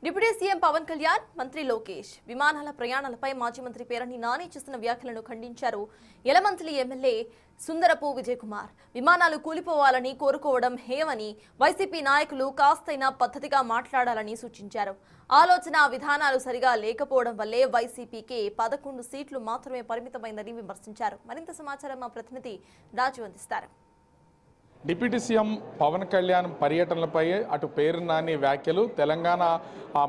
Deputy CM Pawan Kalyan, మంత్రి లోకేష్ విమానాల ప్రయాణాలపై మాజీ మంత్రి పేర్ని నాని చేస్తున్న వ్యాఖ్యలను ఖండించారు. యలమంచిలి ఎమ్మెల్యే సుందరపు విజయ్ కుమార్ విమానాలు కూలిపోవాలని కోరుకోవడం హేయమని, వైసీపీ నాయకులు కాస్తైనా పద్ధతిగా మాట్లాడాలని సూచించారు. ఆలోచన విధానాలు సరిగా లేకపోవడం వల్లే వైసీపీకి 11 సీట్లు మాత్రమే పరిమితమైందని విమర్శించారు. మరింత సమాచారం మా ప్రతినిధి రాజు అందిస్తారు. డిప్యూటీ సీఎం పవన్ కళ్యాణ్ పర్యటనలపై అటు పేరు నాని వ్యాఖ్యలు, తెలంగాణ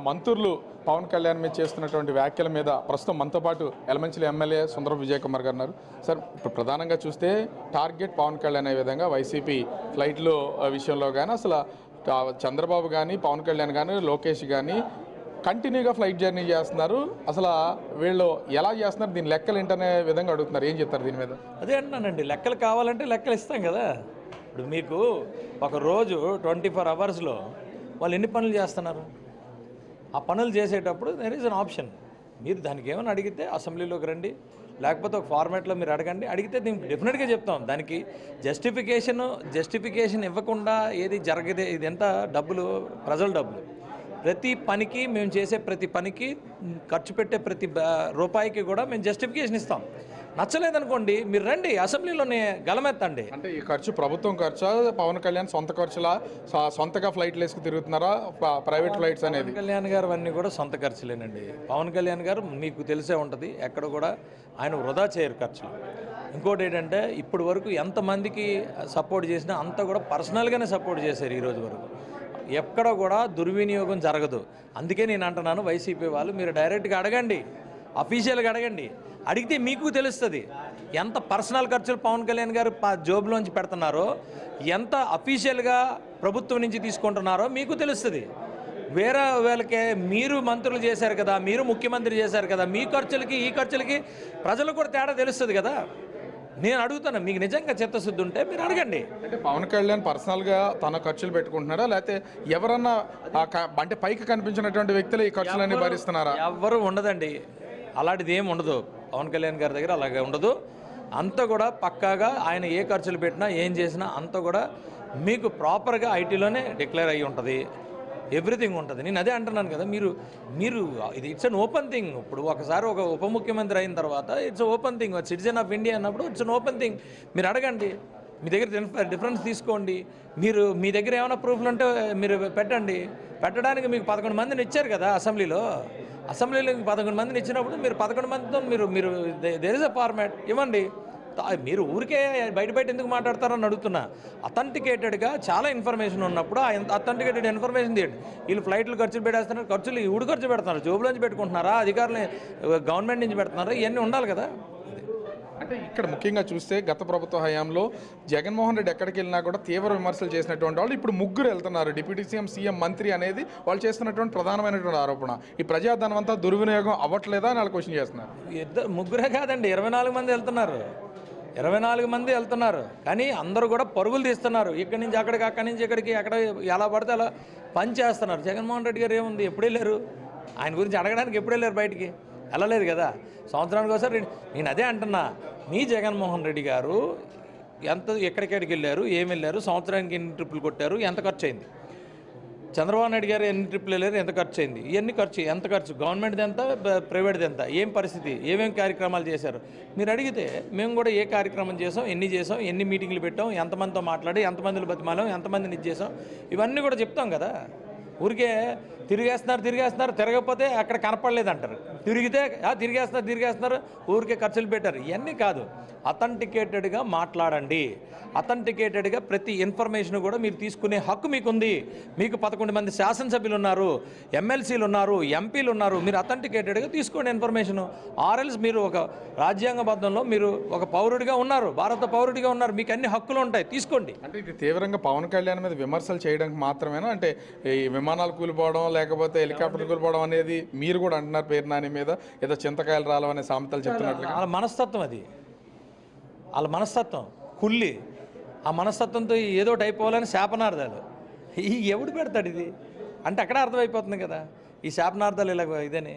మంత్రులు పవన్ కళ్యాణ్ మీద చేస్తున్నటువంటి వ్యాఖ్యల మీద ప్రస్తుతం మనతో పాటు యలమంచిలి ఎమ్మెల్యే సుందరపు విజయ్ కుమార్ గారు ఉన్నారు. సార్, ఇప్పుడు ప్రధానంగా చూస్తే టార్గెట్ పవన్ కళ్యాణ్ అనే విధంగా వైసీపీ ఫ్లైట్లు విషయంలో కానీ అసలు చంద్రబాబు కానీ పవన్ కళ్యాణ్ కానీ లోకేష్ కానీ కంటిన్యూగా ఫ్లైట్ జర్నీ చేస్తున్నారు. అసలు వీళ్ళు ఎలా చేస్తున్నారు, దీని లెక్కలు ఏంటనే విధంగా అడుగుతున్నారు. ఏం చెప్తారు దీని మీద? అదే అంటున్నానండి, లెక్కలు కావాలంటే లెక్కలు ఇస్తాం కదా. ఇప్పుడు మీకు ఒక రోజు 24 అవర్స్లో వాళ్ళు ఎన్ని పనులు చేస్తున్నారు? ఆ పనులు చేసేటప్పుడు దెర్ ఈజ్ అన్ ఆప్షన్. మీరు దానికి ఏమైనా అడిగితే అసెంబ్లీలోకి రండి, లేకపోతే ఒక ఫార్మాట్లో మీరు అడిగితే మేము డెఫినెట్గా చెప్తాం. దానికి జస్టిఫికేషన్ ఇవ్వకుండా ఏది జరగదే. ఇది ఎంత డబ్బులు, ప్రజల డబ్బులు. ప్రతి పనికి మేము చేసే ప్రతి పనికి ఖర్చు పెట్టే ప్రతి రూపాయికి కూడా మేము జస్టిఫికేషన్ ఇస్తాం. నచ్చలేదనుకోండి మీరు రండి, అసెంబ్లీలోనే గలమెత్తండి. అంటే ఈ ఖర్చు ప్రభుత్వం ఖర్చా, పవన్ కళ్యాణ్ సొంత ఖర్చులా, సొంతగా ఫ్లైట్లు వేసుకు తిరుగుతున్నారా, ప్రైవేట్ ఫ్లైట్స్ అనేది? పవన్ కళ్యాణ్ గారు అన్నీ కూడా సొంత ఖర్చులేనండి. పవన్ కళ్యాణ్ గారు మీకు తెలిసే ఉంటుంది, ఎక్కడ కూడా ఆయన వృధా చేయరు ఖర్చులు. ఇంకోటి ఏంటంటే ఇప్పటి వరకు ఎంతమందికి సపోర్ట్ చేసినా అంతా కూడా పర్సనల్గానే సపోర్ట్ చేశారు ఈరోజు వరకు. ఎక్కడ కూడా దుర్వినియోగం జరగదు. అందుకే నేను అంటున్నాను, వైసీపీ వాళ్ళు మీరు డైరెక్ట్గా అడగండి, అఫీషియల్గా అడగండి. అడిగితే మీకు తెలుస్తుంది ఎంత పర్సనల్ ఖర్చులు పవన్ కళ్యాణ్ గారు జోబులోంచి పెడుతున్నారో, ఎంత అఫీషియల్గా ప్రభుత్వం నుంచి తీసుకుంటున్నారో మీకు తెలుస్తుంది. వేరే వాళ్ళకే మీరు మంత్రులు చేశారు కదా, మీరు ముఖ్యమంత్రి చేశారు కదా, మీ ఖర్చులకి ఈ ఖర్చులకి ప్రజలకు కూడా తేడా తెలుస్తుంది కదా. నేను అడుగుతాను, మీకు నిజంగా చిత్తశుద్ధి ఉంటే మీరు అడగండి. అంటే పవన్ కళ్యాణ్ పర్సనల్గా తన ఖర్చులు పెట్టుకుంటున్నారా, లేకపోతే ఎవరన్నా అంటే పైకి కనిపించినటువంటి వ్యక్తులు ఈ ఖర్చులన్నీ భరిస్తున్నారా? ఎవరు ఉండదండి, అలాంటిది ఏమి ఉండదు. పవన్ కళ్యాణ్ గారి దగ్గర అలాగే ఉండదు. అంతా కూడా పక్కాగా ఆయన ఏ ఖర్చులు పెట్టినా ఏం చేసినా అంతా కూడా మీకు ప్రాపర్గా ఐటీలోనే డిక్లేర్ అయ్యి ఉంటుంది. ఎవ్రీథింగ్ ఉంటుంది. నేను అదే అంటున్నాను కదా, మీరు ఇది ఇట్స్ అన్ ఓపెన్ థింగ్. ఇప్పుడు ఒకసారి ఒక ఉప ముఖ్యమంత్రి అయిన తర్వాత it's open thing. Citizen of India అన్నప్పుడు ఇట్స్ అన్ ఓపెన్ థింగ్. మీరు అడగండి, మీ దగ్గర డిఫరెన్స్ తీసుకోండి. మీ దగ్గర ఏమైనా ప్రూఫ్లు ఉంటే మీరు పెట్టండి. పెట్టడానికి మీకు 11 మందిని ఇచ్చారు కదా అసెంబ్లీలో. 11 మందిని ఇచ్చినప్పుడు మీరు 11 మందితో మీరు దేర్ ఇస్ అ ఫార్మాట్ ఇవ్వండి. మీరు ఊరికే బయట ఎందుకు మాట్లాడతారని అడుగుతున్నా. అథెంటికేటెడ్గా చాలా ఇన్ఫర్మేషన్ ఉన్నప్పుడు ఆ అథెంటికేటెడ్ ఇన్ఫర్మేషన్ తీయండి. వీళ్ళు ఫ్లైట్లు ఖర్చులు పెట్టేస్తున్నారు, ఖర్చులు ఈవిడ ఖర్చు పెడుతున్నారు, జోబులోంచి పెట్టుకుంటున్నారా, అధికారులు గవర్నమెంట్ నుంచి పెడుతున్నారా, ఇవన్నీ ఉండాలి కదా. అంటే ఇక్కడ ముఖ్యంగా చూస్తే గత ప్రభుత్వ హయాంలో జగన్మోహన్ రెడ్డి ఎక్కడికి వెళ్ళినా కూడా తీవ్ర విమర్శలు చేసినటువంటి వాళ్ళు ఇప్పుడు ముగ్గురు వెళ్తున్నారు. డిప్యూటీ సీఎం మంత్రి అనేది వాళ్ళు చేస్తున్నటువంటి ప్రధానమైనటువంటి ఆరోపణ. ఈ ప్రజాధనం అంతా దుర్వినియోగం అవ్వట్లేదా అని వాళ్ళు క్వశ్చన్ చేస్తున్నారు. ముగ్గురే కాదండి, 24 మంది వెళ్తున్నారు. 24 మంది వెళ్తున్నారు. కానీ అందరూ కూడా పరుగులు తీస్తున్నారు. ఇక్కడి నుంచి అక్కడికి, అక్కడి నుంచి ఇక్కడికి, అక్కడ ఎలా పడితే అలా పని చేస్తున్నారు. జగన్మోహన్ రెడ్డి గారు ఏముంది, ఎప్పుడే లేరు. ఆయన గురించి అడగడానికి ఎప్పుడే లేరు, బయటికి వెళ్ళలేదు కదా. సంవత్సరానికి ఒకసారి. నేను అదే అంటున్నా, మీ జగన్మోహన్ రెడ్డి గారు ఎక్కడికెక్కడికి వెళ్ళారు, ఏమి వెళ్ళారు, సంవత్సరానికి ఎన్ని ట్రిప్పులు కొట్టారు, ఎంత ఖర్చు అయింది? చంద్రబాబు నాయుడు గారు ఎన్ని ట్రిప్పులు వెళ్ళారు, ఎంత ఖర్చు అయింది? ఇవన్నీ ఎంత ఖర్చు, గవర్నమెంట్ది ఎంత, ప్రైవేట్ది ఎంత, ఏం పరిస్థితి, ఏమేమి కార్యక్రమాలు చేశారు మీరు అడిగితే మేము కూడా ఏ కార్యక్రమం చేసాం, ఎన్ని మీటింగ్లు పెట్టాం, ఎంతమందితో మాట్లాడి, ఎంతమందిని బతిమాలాం, ఎంతమందిని ఇది చేసాం, ఇవన్నీ కూడా చెప్తాం కదా. ఊరికే తిరిగేస్తున్నారు, తిరగకపోతే అక్కడ కనపడలేదు అంటారు. తిరిగితే తిరిగేస్తున్నారు, ఊరికే ఖర్చులు పెట్టారు. ఇవన్నీ కాదు. అథెంటికేటెడ్గా మాట్లాడండి. అథెంటికేటెడ్గా ప్రతి ఇన్ఫర్మేషన్ కూడా మీరు తీసుకునే హక్కు మీకుంది. మీకు 11 మంది శాసనసభ్యులు ఉన్నారు, ఎమ్మెల్సీలు ఉన్నారు, ఎంపీలు ఉన్నారు. మీరు అథెంటికేటెడ్గా తీసుకోండి ఇన్ఫర్మేషన్. ఆర్ఎల్స్ మీరు ఒక రాజ్యాంగబద్ధంలో మీరు ఒక పౌరుడిగా ఉన్నారు, భారత పౌరుడిగా ఉన్నారు, మీకు అన్ని హక్కులు ఉంటాయి, తీసుకోండి. అంటే ఇది తీవ్రంగా పవన్ కళ్యాణ్ మీద విమర్శలు చేయడానికి మాత్రమేనా? అంటే ఈ విమానాలు కూలిపోవడం, లేకపోతే హెలికాప్టర్ కూలిపోవడం అనేది మీరు కూడా అంటున్నారు పేరు నాని మీద ఏదో చింతకాయలు రాలవనే సామెతలు చెప్తున్నట్లు. వాళ్ళ మనస్తత్వం అది, వాళ్ళ మనస్తత్వం కుల్లి. ఆ మనస్తత్వంతో ఏదో అయిపోవాలని శాపనార్థాలు ఎవడు పెడతాడు ఇది అంటే అక్కడ అర్థమైపోతుంది కదా ఈ శాపనార్థాలు ఇలా ఇదని.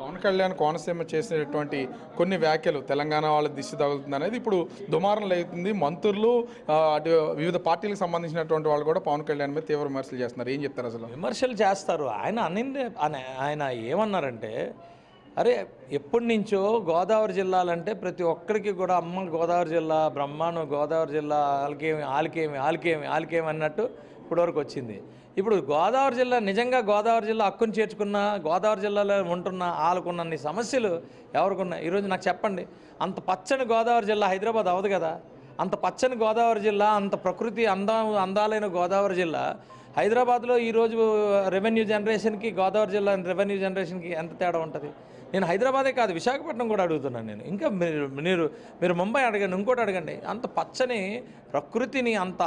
పవన్ కళ్యాణ్ కోనసీమ చేసినటువంటి కొన్ని వ్యాఖ్యలు తెలంగాణ వాళ్ళ దిష్టి తగులుతుంది అనేది ఇప్పుడు దుమారం లేతుంది. మంత్రులు అటు వివిధ పార్టీలకు సంబంధించినటువంటి వాళ్ళు కూడా పవన్ కళ్యాణ్ మీద తీవ్ర విమర్శలు చేస్తున్నారు. ఏం చెప్తారు అసలు? విమర్శలు చేస్తారు. ఆయన ఏమన్నారంటే, అరే ఎప్పటి నుంచో గోదావరి జిల్లాలంటే ప్రతి ఒక్కరికి కూడా అమ్మ గోదావరి జిల్లా బ్రహ్మాండం, గోదావరి జిల్లా ఆల్కేమి అన్నట్టు ఇప్పటివరకు వచ్చింది. ఇప్పుడు గోదావరి జిల్లా నిజంగా గోదావరి జిల్లా హక్కును చేర్చుకున్న గోదావరి జిల్లాలో ఉంటున్న వాళ్ళకున్నన్ని సమస్యలు ఎవరికున్నా ఈరోజు నాకు చెప్పండి. అంత పచ్చని గోదావరి జిల్లా హైదరాబాద్ అవ్వదు కదా. అంత పచ్చని గోదావరి జిల్లా, అంత ప్రకృతి అందాలైన గోదావరి జిల్లా హైదరాబాద్లో ఈరోజు రెవెన్యూ జనరేషన్కి గోదావరి జిల్లా రెవెన్యూ జనరేషన్కి ఎంత తేడా ఉంటుంది? నేను హైదరాబాదే కాదు విశాఖపట్నం కూడా అడుగుతున్నాను. నేను ఇంకా మీరు ముంబై అడగండి, ఇంకోటి అడగండి. అంత పచ్చని ప్రకృతిని అంత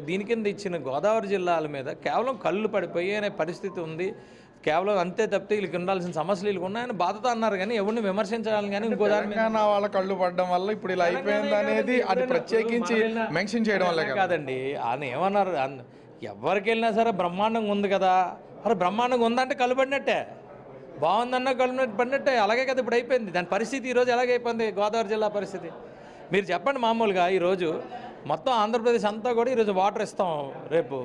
దీని కింద ఇచ్చిన గోదావరి జిల్లాల మీద కేవలం కళ్ళు పడిపోయి అనే పరిస్థితి ఉంది. కేవలం అంతే తప్పితే వీళ్ళకి ఉండాల్సిన సమస్యలు వీళ్ళకి ఉన్నాయని బాధతో అన్నారు కానీ ఎవరిని విమర్శించాలని కానీ ఇంకో తెలంగాణ వాళ్ళ కళ్ళు పడడం వల్ల ఇప్పుడు ఇలా అయిపోయింది అనేది అది ప్రత్యేకించి మెన్షన్ చేయడం వల్ల కాదండి. ఆయన ఏమన్నారు, ఎవరికి వెళ్ళినా సరే బ్రహ్మాండంగా ఉంది కదా. అరే బ్రహ్మాండంగా ఉందంటే కళ్ళు పడినట్టే, బాగుందన్న కళ్ళు పడినట్టే. అలాగే కదా ఇప్పుడు అయిపోయింది. దాని పరిస్థితి ఈరోజు ఎలాగైపోయింది గోదావరి జిల్లా పరిస్థితి మీరు చెప్పండి. మామూలుగా ఈరోజు మొత్తం ఆంధ్రప్రదేశ్ అంతా కూడా ఈరోజు వాటర్ ఇస్తాం, రేపు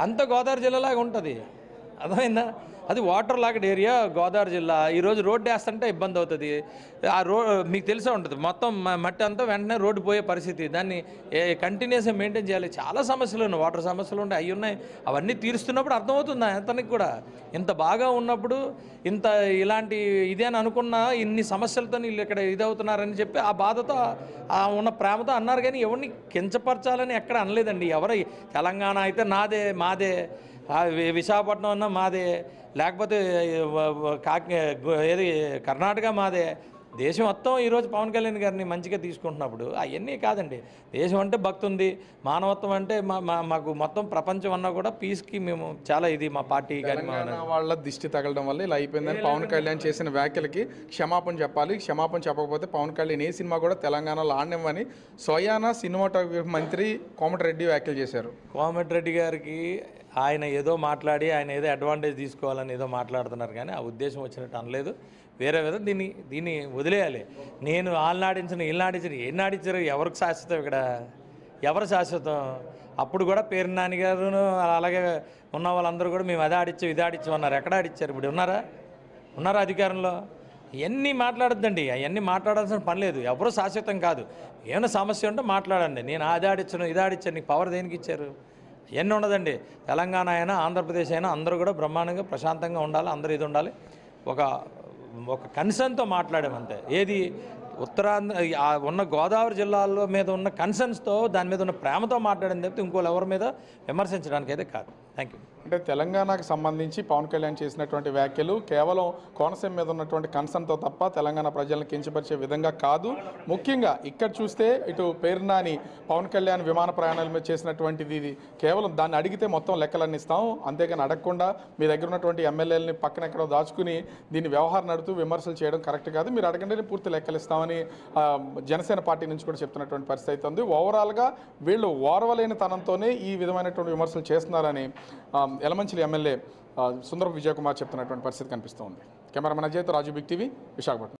అంతా గోదావరి జిల్లాలాగా ఉంటుంది. అర్థమైందా? అది వాటర్ లాగడ్ ఏరియా గోదావరి జిల్లా. ఈరోజు రోడ్డు వేస్తుంటే ఇబ్బంది అవుతుంది. ఆ మీకు తెలిసే ఉంటుంది, మొత్తం మట్టి అంతా వెంటనే రోడ్డు పోయే పరిస్థితి. దాన్ని కంటిన్యూస్గా మెయింటైన్ చేయాలి. చాలా సమస్యలు ఉన్నాయి, వాటర్ సమస్యలు ఉన్నాయి, అవి ఉన్నాయి. అవన్నీ తీరుస్తున్నప్పుడు అర్థమవుతుంది అతనికి కూడా. ఇంత బాగా ఉన్నప్పుడు ఇంత ఇలాంటి ఇదే అని అనుకున్నా ఇన్ని సమస్యలతో వీళ్ళు ఇక్కడ ఇదవుతున్నారని చెప్పి ఆ బాధతో ఉన్న ప్రేమతో అన్నారు. కానీ ఎవరిని కించపరచాలని ఎక్కడ అనలేదండి. ఎవరు తెలంగాణ అయితే మాదే, విశాఖపట్నం అన్నా మాదే, లేకపోతే ఏది కర్ణాటక మాదే. దేశం మొత్తం ఈరోజు పవన్ కళ్యాణ్ గారిని మంచిగా తీసుకుంటున్నప్పుడు అవన్నీ కాదండి. దేశం అంటే భక్తి ఉంది, మానవత్వం అంటే మాకు మొత్తం ప్రపంచం అన్నా కూడా పీస్కి మేము చాలా ఇది మా పార్టీ కానీ వాళ్ళ దిష్టి తగలడం వల్ల ఇలా అయిపోయిందని పవన్ కళ్యాణ్ చేసిన వ్యాఖ్యలకి క్షమాపణ చెప్పాలి. క్షమాపణ చెప్పకపోతే పవన్ కళ్యాణ్ ఏ సినిమా కూడా తెలంగాణలో ఆడనివ్వని స్వయానా సినిమాటోగ్రఫీ మంత్రి కోమటిరెడ్డి వ్యాఖ్యలు చేశారు. కోమటిరెడ్డి గారికి ఆయన ఏదో మాట్లాడి ఆయన ఏదో అడ్వాంటేజ్ తీసుకోవాలని ఏదో మాట్లాడుతున్నారు కానీ ఆ ఉద్దేశం వచ్చినట్టు అనలేదు. వేరే విధంగా దీన్ని వదిలేయాలి. నేను వీళ్ళు నాడించారు ఎవరికి శాశ్వతం? ఇక్కడ ఎవరు శాశ్వతం? అప్పుడు కూడా పేరు నాని గారును అలాగే ఉన్న వాళ్ళందరూ కూడా మేము అది ఆడిచ్చాం అన్నారు. ఎక్కడ ఆడిచ్చారు? ఇప్పుడు ఉన్నారా అధికారంలో? ఇవన్నీ మాట్లాడద్దండి, అవన్నీ మాట్లాడాల్సిన పని లేదు. ఎవరు శాశ్వతం కాదు. ఏమైనా సమస్య ఉంటే మాట్లాడండి. నేను అది ఆడిచ్చాను ఇది ఆడిచ్చాను, నీకు పవర్ దేనికి ఇచ్చారు? ఇవన్నీ ఉండదండి. తెలంగాణ అయినా ఆంధ్రప్రదేశ్ అయినా అందరూ కూడా బ్రహ్మాండంగా ప్రశాంతంగా ఉండాలి, అందరూ ఇది ఉండాలి. ఒక కన్సర్న్తో మాట్లాడామంతే. ఏది ఉత్తరాంధ్ర ఉన్న గోదావరి జిల్లాలో మీద ఉన్న కన్సర్న్స్తో దాని మీద ఉన్న ప్రేమతో మాట్లాడింది తప్పితే ఇంకోళ్ళు ఎవరి మీద విమర్శించడానికి అయితే కాదు. Thank you. అంటే తెలంగాణకు సంబంధించి పవన్ కళ్యాణ్ చేసినటువంటి వ్యాఖ్యలు కేవలం కోనసీమ మీద ఉన్నటువంటి కన్సర్న్తో తప్ప తెలంగాణ ప్రజలను కించపరిచే విధంగా కాదు. ముఖ్యంగా ఇక్కడ చూస్తే ఇటు పేరు నాని పవన్ కళ్యాణ్ విమాన ప్రయాణాల మీద చేసినటువంటిది ఇది కేవలం దాన్ని అడిగితే మొత్తం లెక్కలన్నీ ఇస్తాం, అంతేగాని అడగకుండా మీ దగ్గర ఉన్నటువంటి ఎమ్మెల్యేలని పక్కన ఎక్కడో దాచుకుని దీన్ని వ్యవహారం నడుతూ విమర్శలు చేయడం కరెక్ట్ కాదు. మీరు అడగండి పూర్తి లెక్కలు ఇస్తామని జనసేన పార్టీ నుంచి కూడా చెప్తున్నటువంటి పరిస్థితి అయితే ఉంది. ఓవరాల్గా వీళ్ళు ఓర్వలేని తనంతోనే ఈ విధమైనటువంటి విమర్శలు చేస్తున్నారని యలమంచిలి ఎమ్మెల్యే సుందరపు విజయకుమార్ చెప్తున్నటువంటి పరిస్థితి కనిపిస్తోంది. కెమెరామెన్ అజయ్తో రాజు, బిగ్ టీవీ, విశాఖపట్నం.